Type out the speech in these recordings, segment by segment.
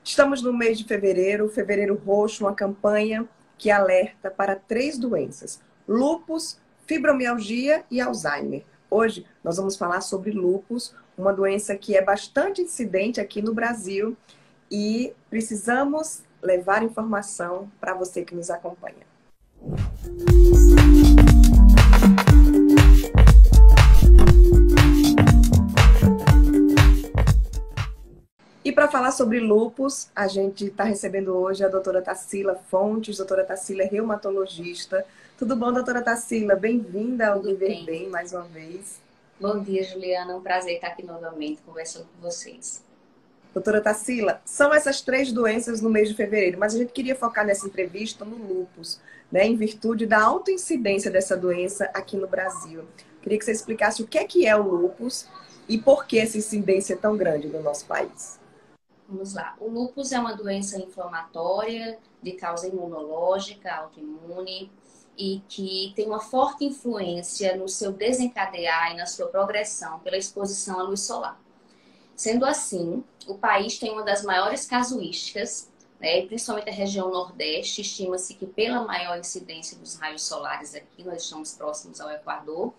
Estamos no mês de fevereiro, Fevereiro Roxo, uma campanha que alerta para 3 doenças: lúpus, fibromialgia e Alzheimer. Hoje nós vamos falar sobre lúpus, uma doença que é bastante incidente aqui no Brasil e precisamos levar informação para você que nos acompanha. E para falar sobre lúpus, a gente está recebendo hoje a doutora Tarsila Fontes. Doutora Tarsila é reumatologista. Tudo bom, doutora Tarsila? Bem-vinda ao Viver Bem mais uma vez. Bom dia, Juliana. É um prazer estar aqui novamente conversando com vocês. Doutora Tarsila, são essas 3 doenças no mês de fevereiro, mas a gente queria focar nessa entrevista no lúpus, né, em virtude da alta incidência dessa doença aqui no Brasil. Queria que você explicasse o que é o lúpus e por que essa incidência é tão grande no nosso país. Vamos lá. O lúpus é uma doença inflamatória de causa imunológica, autoimune, e que tem uma forte influência no seu desencadear e na sua progressão pela exposição à luz solar. Sendo assim, o país tem uma das maiores casuísticas, né, principalmente a região Nordeste, estima-se que pela maior incidência dos raios solares aqui, nós estamos próximos ao Equador,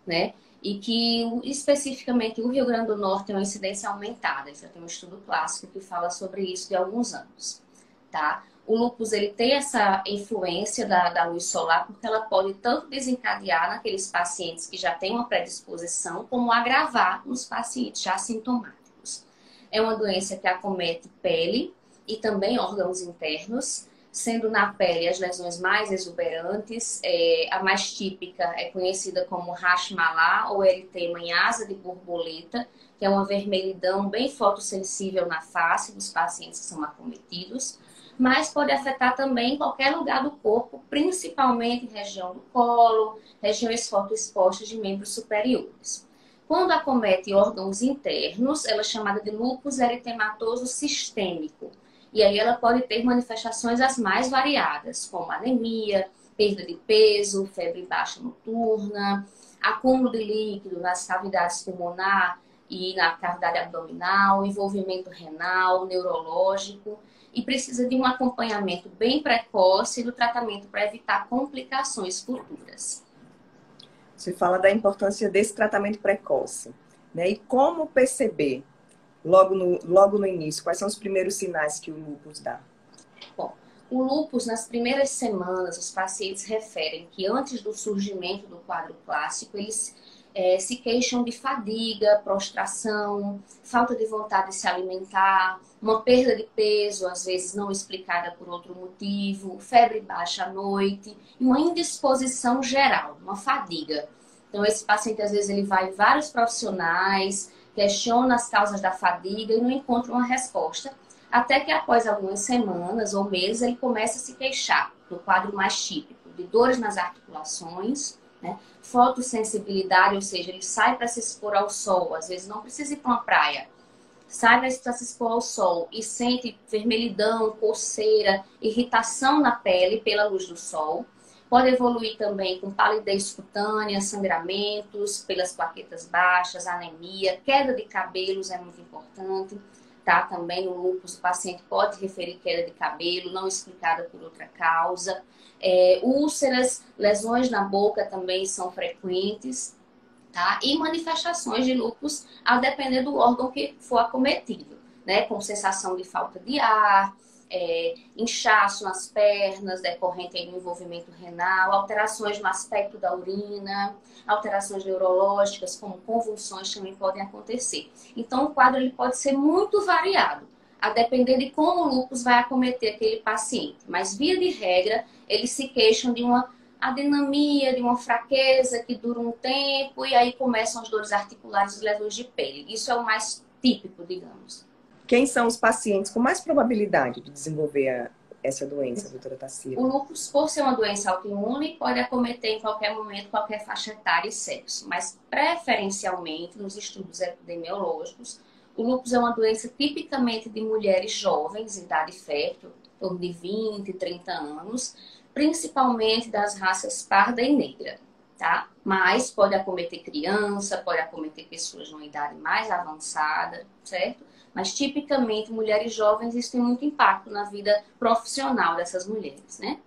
né, e que especificamente o Rio Grande do Norte tem uma incidência aumentada. Já tem um estudo clássico que fala sobre isso de alguns anos, tá? O lúpus, ele tem essa influência da luz solar porque ela pode tanto desencadear naqueles pacientes que já têm uma predisposição, como agravar nos pacientes já sintomáticos. É uma doença que acomete pele e também órgãos internos, sendo na pele as lesões mais exuberantes. A mais típica é conhecida como Hashimoto ou eritema em asa de borboleta, que é uma vermelhidão bem fotossensível na face dos pacientes que são acometidos, mas pode afetar também qualquer lugar do corpo, principalmente região do colo, regiões fotoexpostas de membros superiores. Quando acomete órgãos internos, ela é chamada de lúpus eritematoso sistêmico. E aí ela pode ter manifestações as mais variadas, como anemia, perda de peso, febre baixa noturna, acúmulo de líquido nas cavidades pulmonar e na cavidade abdominal, envolvimento renal, neurológico, e precisa de um acompanhamento bem precoce do tratamento para evitar complicações futuras. Você fala da importância desse tratamento precoce, né? E como perceber logo no início? Quais são os primeiros sinais que o lúpus dá? Bom, o lúpus, nas primeiras semanas, os pacientes referem que antes do surgimento do quadro clássico, eles se queixam de fadiga, prostração, falta de vontade de se alimentar, uma perda de peso, às vezes não explicada por outro motivo, febre baixa à noite e uma indisposição geral, uma fadiga. Então, esse paciente, às vezes, ele vai em vários profissionais, questiona as causas da fadiga e não encontra uma resposta, até que após algumas semanas ou meses ele começa a se queixar do quadro mais típico, de dores nas articulações, né? Fotossensibilidade, ou seja, ele sai para se expor ao sol, às vezes não precisa ir para uma praia, sai para se expor ao sol e sente vermelhidão, coceira, irritação na pele pela luz do sol. Pode evoluir também com palidez cutânea, sangramentos pelas plaquetas baixas, anemia, queda de cabelos é muito importante, tá? Também no lúpus o paciente pode referir queda de cabelo, não explicada por outra causa. Úlceras, lesões na boca também são frequentes, tá? E manifestações de lúpus a depender do órgão que for acometido, né? Com sensação de falta de ar, inchaço nas pernas, decorrente do envolvimento renal, alterações no aspecto da urina, alterações neurológicas, como convulsões também podem acontecer. Então, o quadro ele pode ser muito variado, a depender de como o lúpus vai acometer aquele paciente. Mas, via de regra, eles se queixam de uma adenamia, de uma fraqueza que dura um tempo, e aí começam as dores articulares e lesões de pele. Isso é o mais típico, digamos. Quem são os pacientes com mais probabilidade de desenvolver essa doença, doutora Tarsila? O lúpus, por ser uma doença autoimune, pode acometer em qualquer momento, qualquer faixa etária e sexo. Mas, preferencialmente, nos estudos epidemiológicos, o lúpus é uma doença tipicamente de mulheres jovens, em idade fértil, em torno de 20, 30 anos, principalmente das raças parda e negra, tá? Mas pode acometer criança, pode acometer pessoas numa idade mais avançada, certo? Mas tipicamente mulheres jovens isso tem muito impacto na vida profissional dessas mulheres, né?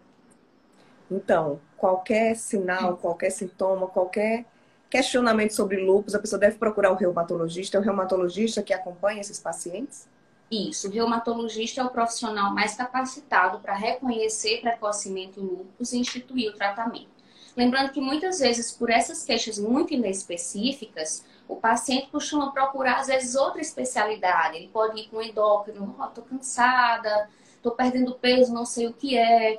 Então, qualquer sinal, qualquer sintoma, qualquer questionamento sobre lúpus, a pessoa deve procurar o reumatologista. É o reumatologista que acompanha esses pacientes? Isso, o reumatologista é o profissional mais capacitado para reconhecer precocemente o lúpus e instituir o tratamento. Lembrando que muitas vezes, por essas queixas muito inespecíficas, o paciente costuma procurar, às vezes, outra especialidade. Ele pode ir com um endócrino, estou cansada, estou perdendo peso, não sei o que é.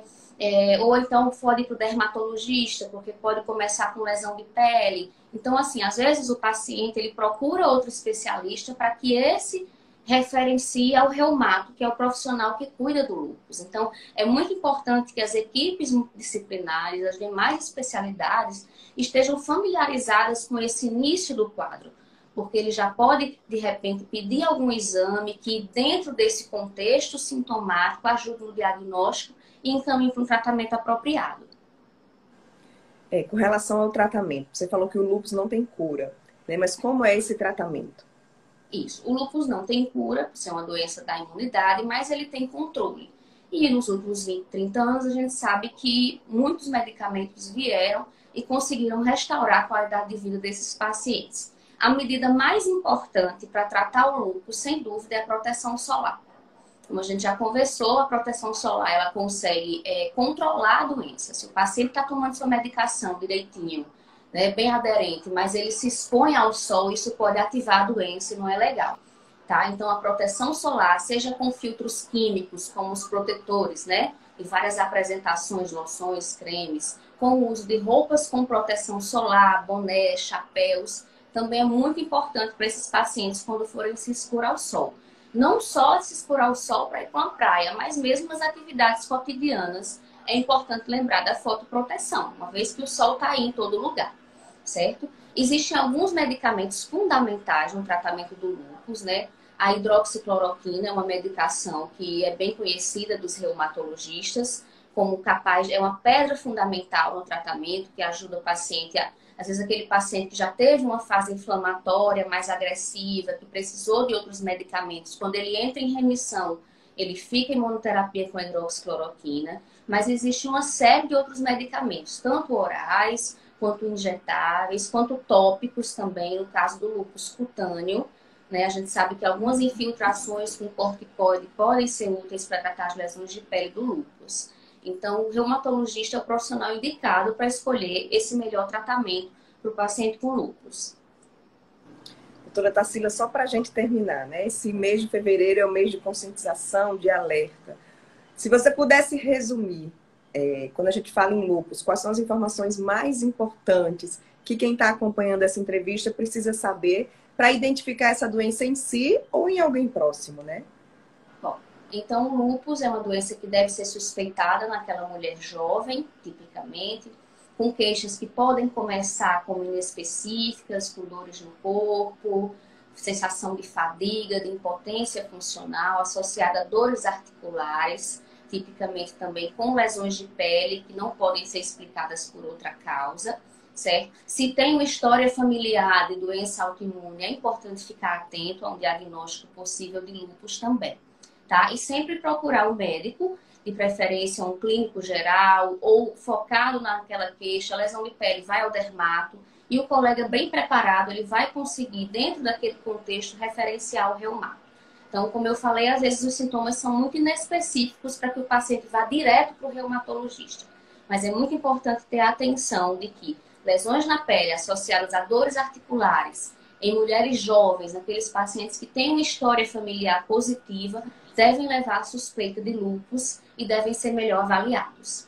Ou então pode ir para o dermatologista, porque pode começar com lesão de pele. Então, assim, às vezes o paciente ele procura outro especialista para que esse referencie ao reumato, que é o profissional que cuida do lúpus. Então, é muito importante que as equipes multidisciplinares, as demais especialidades, estejam familiarizadas com esse início do quadro, porque ele já pode, de repente, pedir algum exame que, dentro desse contexto sintomático, ajude no diagnóstico e encaminhe para um tratamento apropriado. Com relação ao tratamento, você falou que o lúpus não tem cura, né? Mas como é esse tratamento? Isso. O lúpus não tem cura, por ser uma doença da imunidade, mas ele tem controle. E nos últimos 20, 30 anos, a gente sabe que muitos medicamentos vieram e conseguiram restaurar a qualidade de vida desses pacientes. A medida mais importante para tratar o lúpus, sem dúvida, é a proteção solar. Como a gente já conversou, a proteção solar ela consegue controlar a doença. Se o paciente está tomando sua medicação direitinho, né, bem aderente, mas ele se expõe ao sol, isso pode ativar a doença e não é legal. Tá? Então, a proteção solar, seja com filtros químicos, como os protetores, né? E várias apresentações, loções, cremes, com o uso de roupas com proteção solar, boné, chapéus, também é muito importante para esses pacientes quando forem se expor ao sol. Não só se expor ao sol para ir para uma praia, mas mesmo as atividades cotidianas. É importante lembrar da fotoproteção, uma vez que o sol está aí em todo lugar, certo? Existem alguns medicamentos fundamentais no tratamento do lúpus, né? A hidroxicloroquina é uma medicação que é bem conhecida dos reumatologistas, como capaz, é uma pedra fundamental no tratamento, que ajuda o paciente às vezes aquele paciente que já teve uma fase inflamatória mais agressiva, que precisou de outros medicamentos, quando ele entra em remissão, ele fica em monoterapia com a hidroxicloroquina, mas existe uma série de outros medicamentos, tanto orais, quanto injetáveis, quanto tópicos também, no caso do lúpus cutâneo, né? A gente sabe que algumas infiltrações com corticoide podem ser úteis para tratar as lesões de pele do lúpus. Então, o reumatologista é o profissional indicado para escolher esse melhor tratamento para o paciente com lúpus. Doutora Tarsila, só para a gente terminar, né? Esse mês de fevereiro é o mês de conscientização, de alerta. Se você pudesse resumir, quando a gente fala em lúpus, quais são as informações mais importantes que quem está acompanhando essa entrevista precisa saber para identificar essa doença em si ou em alguém próximo, né? Bom, então o lúpus é uma doença que deve ser suspeitada naquela mulher jovem, tipicamente, com queixas que podem começar como inespecíficas, com dores no corpo, sensação de fadiga, de impotência funcional, associada a dores articulares, tipicamente também com lesões de pele que não podem ser explicadas por outra causa, certo? Se tem uma história familiar de doença autoimune, é importante ficar atento a um diagnóstico possível de lúpus também, tá? E sempre procurar o médico, de preferência um clínico geral ou focado naquela queixa, lesão de pele, vai ao dermato e o colega bem preparado, ele vai conseguir, dentro daquele contexto, referenciar o reumato. Então, como eu falei, às vezes os sintomas são muito inespecíficos para que o paciente vá direto para o reumatologista. Mas é muito importante ter a atenção de que lesões na pele associadas a dores articulares em mulheres jovens, naqueles pacientes que têm uma história familiar positiva, devem levar a suspeita de lúpus e devem ser melhor avaliados.